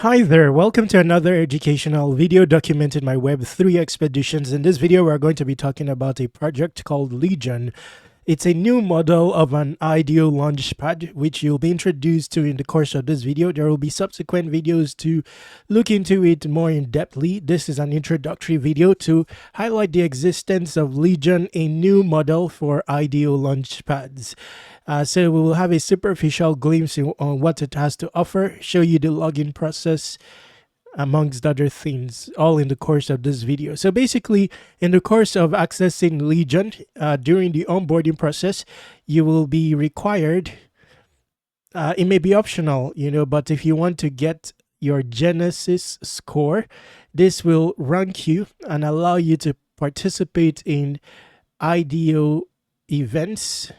Hi there, welcome to another educational video documenting my Web3 expeditions. In this video, we're going to be talking about a project called Legion. It's a new model of an IDO launchpad, which you'll be introduced to in the course of this video. There will be subsequent videos to look into it more in-depthly. This is an introductory video to highlight the existence of Legion, a new model for IDO launchpads. So we will have a superficial glimpse on what it has to offer, show you the login process, amongst other things, all in the course of this video. So basically, in the course of accessing Legion, during the onboarding process, you will be required, it may be optional, but if you want to get your Genesis score, this will rank you and allow you to participate in IDO events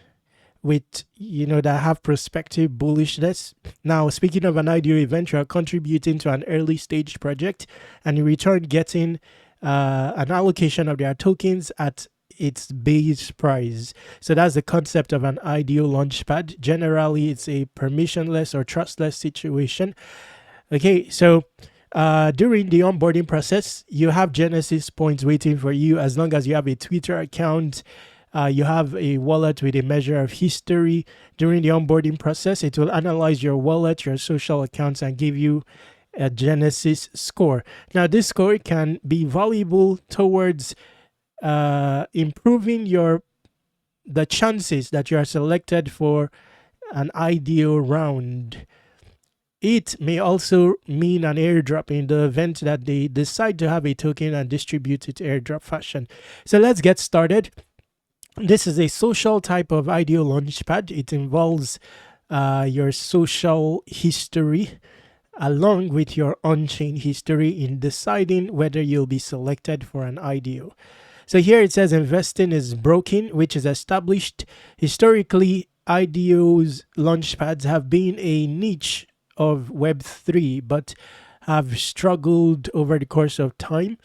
with that have prospective bullishness. Now, speaking of an IDO event, you are contributing to an early stage project, and in return getting an allocation of their tokens at its base price. So that's the concept of an IDO launchpad. Generally, it's a permissionless or trustless situation. Okay, so during the onboarding process, you have Genesis points waiting for you as long as you have a Twitter account. You have a wallet with a measure of history. During the onboarding process, it will analyze your wallet, your social accounts, and give you a Genesis score. Now, this score can be valuable towards improving the chances that you are selected for an IDO round. It may also mean an airdrop in the event that they decide to have a token and distribute it airdrop fashion. So let's get started. This is a social type of IDO launchpad. It involves your social history along with your on-chain history in deciding whether you'll be selected for an IDO. So here it says investing is broken, which is established. Historically, IDOs launchpads have been a niche of Web3, but have struggled over the course of time.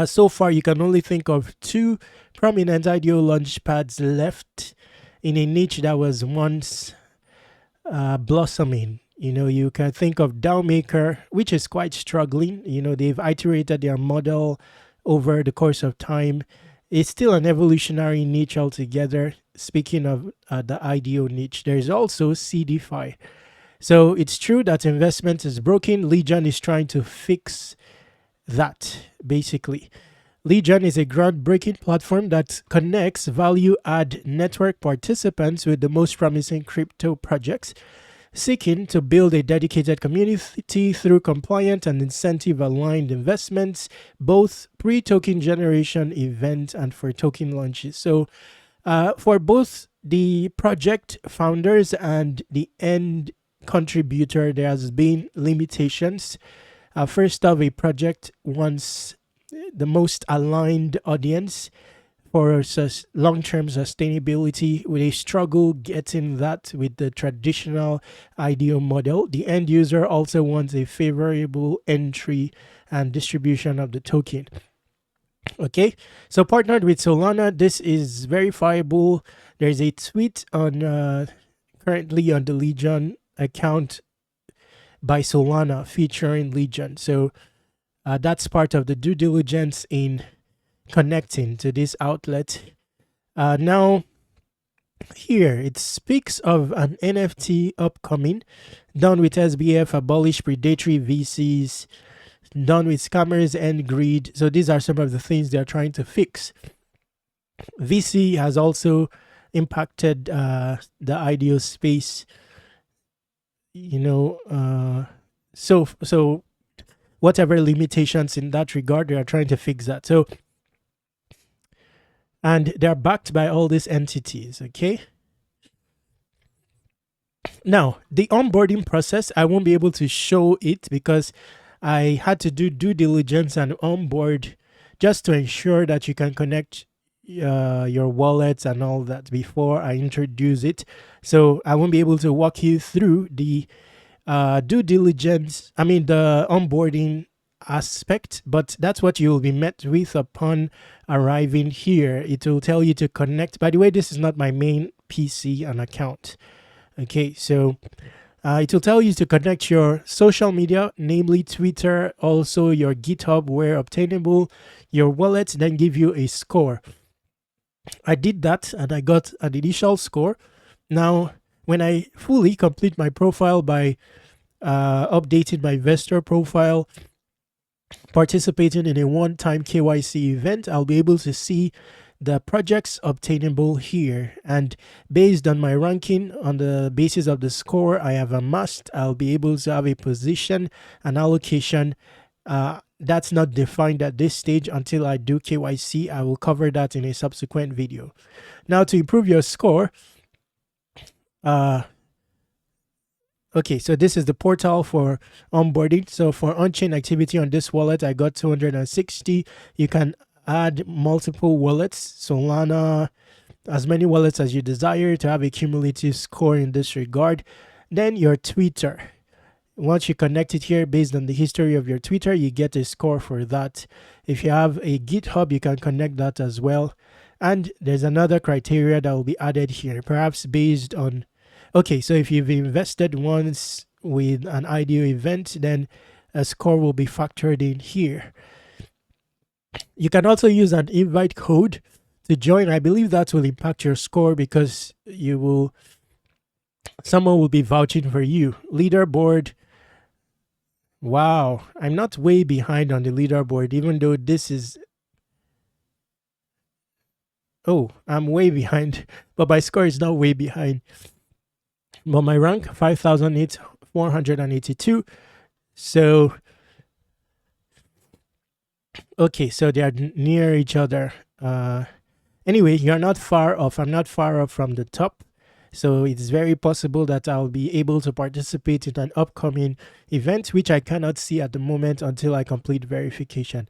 So far, you can only think of two prominent IDO launchpads left in a niche that was once blossoming. You can think of DAOmaker, which is quite struggling. They've iterated their model over the course of time. It's still an evolutionary niche altogether. Speaking of the IDO niche, there's also CDFI. So it's true that investment is broken. Legion is trying to fix that. Basically, Legion is a groundbreaking platform that connects value-add network participants with the most promising crypto projects, seeking to build a dedicated community through compliant and incentive-aligned investments, both pre-token generation event and for token launches. So for both the project founders and the end contributor, there has been limitations. First off, a project wants the most aligned audience for long-term sustainability, with a struggle getting that with the traditional IDO model. The end user also wants a favorable entry and distribution of the token. Okay, so partnered with Solana, this is verifiable. There's a tweet on currently on the Legion account by Solana featuring Legion. So that's part of the due diligence in connecting to this outlet. Now, here it speaks of an NFT upcoming, done with SBF, abolish predatory VCs, done with scammers and greed. So these are some of the things they're trying to fix. VC has also impacted the IDO space. So whatever limitations in that regard, they are trying to fix that. So, and they're backed by all these entities. Okay, now the onboarding process, I won't be able to show it because I had to do due diligence and onboard just to ensure that you can connect your wallets and all that before I introduce it. So I won't be able to walk you through the due diligence, the onboarding aspect, but that's what you will be met with upon arriving here. It will tell you to connect. By the way, this is not my main PC and account. Okay, so It will tell you to connect your social media, namely Twitter, also your GitHub where obtainable, your wallet, then give you a score. I did that and I got an initial score. Now, when I fully complete my profile by updating my investor profile, participating in a one-time KYC event, I'll be able to see the projects obtainable here. And based on my ranking, on the basis of the score I have amassed, I'll be able to have a position, an allocation. That's not defined at this stage until I do KYC. I will cover that in a subsequent video. Now, to improve your score, okay, so this is the portal for onboarding. So for on-chain activity on this wallet, I got 260. You can add multiple wallets, Solana, as many wallets as you desire to have a cumulative score in this regard. Then your Twitter. Once you connect it here based on the history of your Twitter, you get a score for that. If you have a GitHub, you can connect that as well. And there's another criteria that will be added here, perhaps based on, okay, so if you've invested once with an IDO event, then a score will be factored in here. You can also use an invite code to join. I believe that will impact your score because someone will be vouching for you. Leaderboard. Wow, I'm not way behind on the leaderboard, even though this is, oh, I'm way behind, but my score is not way behind. But my rank, 5,482. So, okay, so they are near each other. Anyway, you're not far off. I'm not far off from the top. So it's very possible that I'll be able to participate in an upcoming event, which I cannot see at the moment until I complete verification.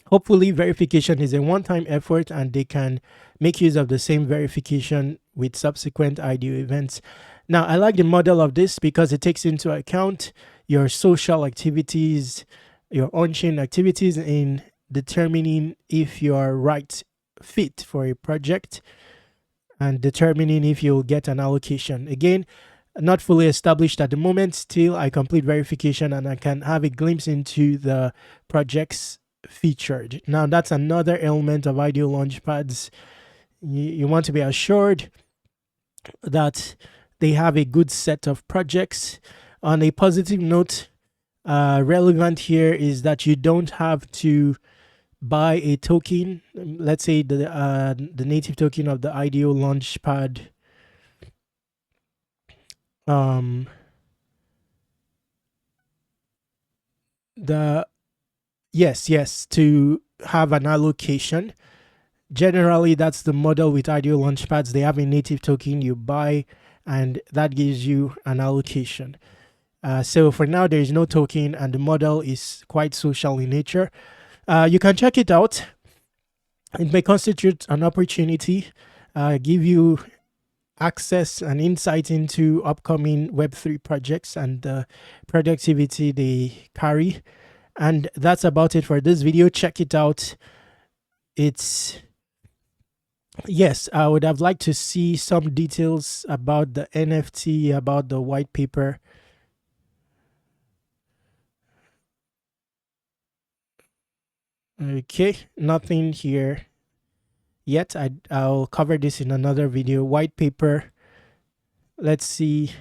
Hopefully, verification is a one-time effort and they can make use of the same verification with subsequent IDO events. Now, I like the model of this because it takes into account your social activities, your on-chain activities in determining if you are right fit for a project and determining if you'll get an allocation. Again, not fully established at the moment. Still, I complete verification and I can have a glimpse into the projects featured. Now, that's another element of IDO Launchpads. You want to be assured that they have a good set of projects. On a positive note, relevant here is that you don't have to buy a token. Let's say the native token of the IDO Launchpad. Yes, to have an allocation. Generally, that's the model with IDO Launchpads. They have a native token you buy, and that gives you an allocation. So for now, there is no token, and the model is quite social in nature. You can check it out. It may constitute an opportunity, give you access and insight into upcoming Web3 projects and the productivity they carry. And that's about it for this video. Check it out. Yes, I would have liked to see some details about the NFT, about the white paper. Okay, nothing here yet. I'll cover this in another video. White paper. Let's see.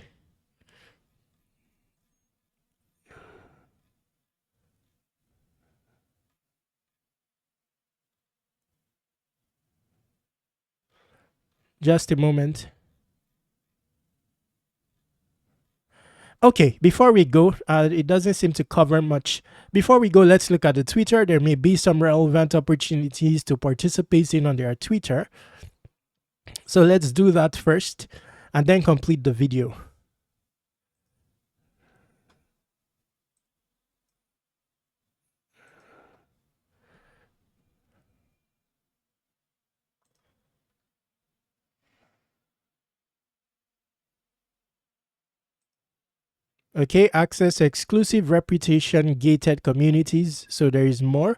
Just a moment. Okay, before we go, it doesn't seem to cover much. Before we go, let's look at the Twitter. There may be some relevant opportunities to participate in on their Twitter. So let's do that first and then complete the video. Okay, access exclusive reputation gated communities. So there is more.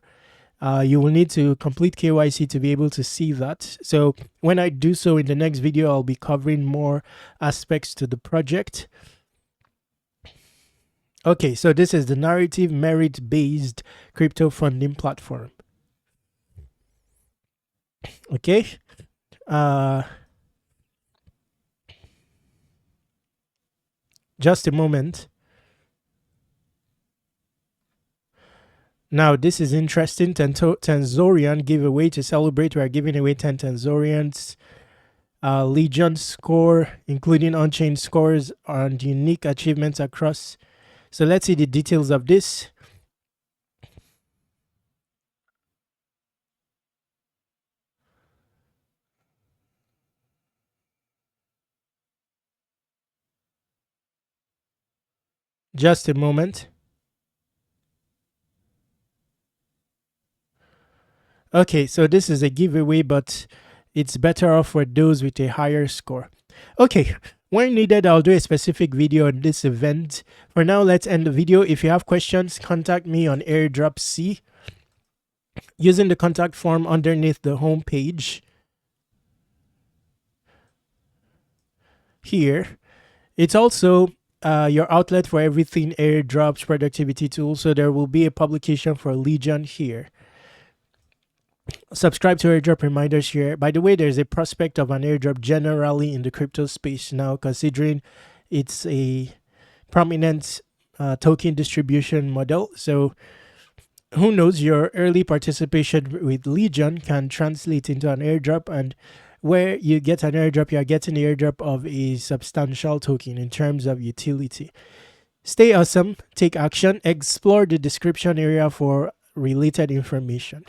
You will need to complete KYC to be able to see that. So when I do so in the next video, I'll be covering more aspects to the project. Okay, so this is the narrative merit-based crypto funding platform. Okay. Just a moment. Now, this is interesting. Tensorian giveaway to celebrate. We are giving away 10 Tensorians. Legion score, including on-chain scores and unique achievements across. So let's see the details of this. Just a moment. Okay, so this is a giveaway, but it's better off for those with a higher score. Okay, when needed, I'll do a specific video on this event. For now, let's end the video. If you have questions, contact me on Airdrop C using the contact form underneath the home page here. It's also your outlet for everything Airdrop's productivity tool. So there will be a publication for Legion here. Subscribe to Airdrop reminders here. By the way, there's a prospect of an airdrop generally in the crypto space now, considering it's a prominent token distribution model. So who knows, your early participation with Legion can translate into an airdrop, and where you get an airdrop, you are getting the airdrop of a substantial token in terms of utility. Stay awesome, take action, explore the description area for related information.